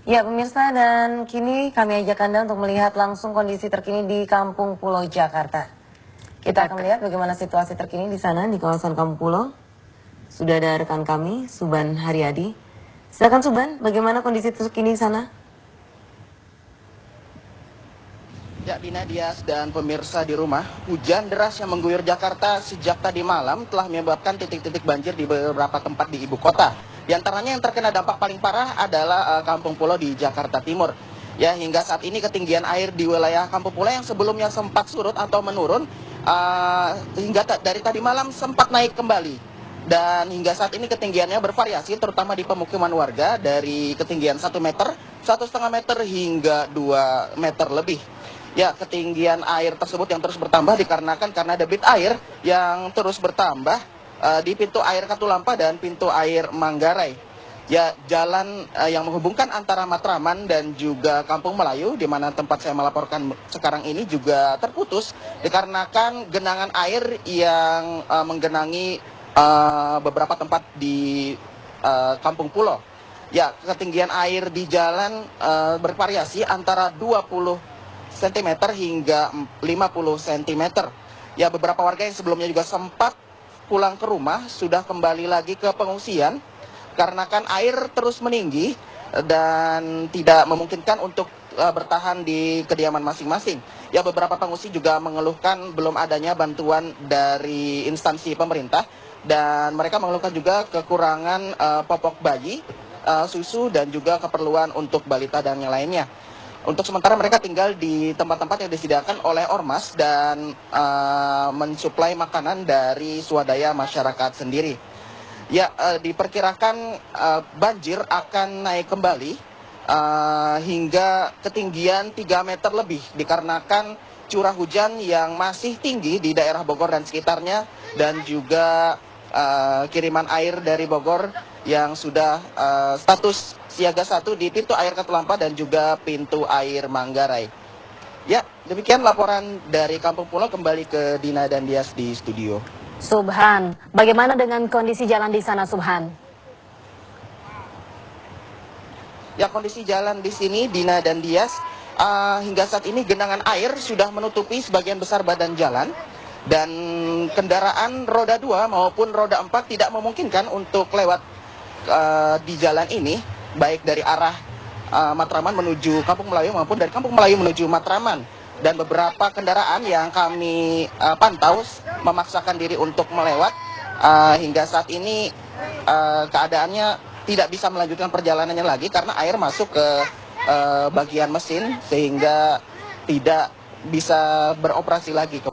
Ya pemirsa, dan kini kami ajak Anda untuk melihat langsung kondisi terkini di Kampung Pulau Jakarta. Kita akan melihat bagaimana situasi terkini di sana di kawasan Kampung Pulau. Sudah ada rekan kami, Suban Haryadi. Silakan Suban, bagaimana kondisi terkini di sana? Ya, Dina, Dias, dan pemirsa di rumah, hujan deras yang mengguyur Jakarta sejak tadi malam telah menyebabkan titik-titik banjir di beberapa tempat di ibu kota. Di antaranya yang terkena dampak paling parah adalah Kampung Pulau di Jakarta Timur. Ya, hingga saat ini ketinggian air di wilayah Kampung Pulau yang sebelumnya sempat surut atau menurun, hingga dari tadi malam sempat naik kembali. Dan hingga saat ini ketinggiannya bervariasi, terutama di pemukiman warga, dari ketinggian 1 meter, 1,5 meter, hingga 2 meter lebih. Ya, ketinggian air tersebut yang terus bertambah dikarenakan karena debit air yang terus bertambah di pintu air Katulampa dan pintu air Manggarai. Ya, jalan yang menghubungkan antara Matraman dan juga Kampung Melayu, di mana tempat saya melaporkan sekarang ini, juga terputus dikarenakan genangan air yang menggenangi beberapa tempat di Kampung Pulau. Ya, ketinggian air di jalan bervariasi antara 20 cm hingga 50 cm. Ya, beberapa warga yang sebelumnya juga sempat pulang ke rumah sudah kembali lagi ke pengungsian karena kan air terus meninggi dan tidak memungkinkan untuk bertahan di kediaman masing-masing. Ya, beberapa pengungsi juga mengeluhkan belum adanya bantuan dari instansi pemerintah dan mereka mengeluhkan juga kekurangan popok bayi, susu, dan juga keperluan untuk balita dan yang lainnya. Untuk sementara mereka tinggal di tempat-tempat yang disediakan oleh ormas dan mensuplai makanan dari swadaya masyarakat sendiri. Ya, diperkirakan banjir akan naik kembali hingga ketinggian 3 meter lebih dikarenakan curah hujan yang masih tinggi di daerah Bogor dan sekitarnya, dan juga kiriman air dari Bogor yang sudah status siaga 1 di pintu air Katulampa dan juga pintu air Manggarai. Ya, demikian laporan dari Kampung Pulau. Kembali ke Dina dan Dias di studio. Subhan, bagaimana dengan kondisi jalan di sana, Subhan? Ya, kondisi jalan di sini, Dina dan Dias, hingga saat ini genangan air sudah menutupi sebagian besar badan jalan, dan kendaraan roda 2 maupun roda 4 tidak memungkinkan untuk lewat di jalan ini, baik dari arah Matraman menuju Kampung Melayu maupun dari Kampung Melayu menuju Matraman. Dan beberapa kendaraan yang kami pantau memaksakan diri untuk melewat. Hingga saat ini keadaannya tidak bisa melanjutkan perjalanannya lagi karena air masuk ke bagian mesin sehingga tidak bisa beroperasi lagi.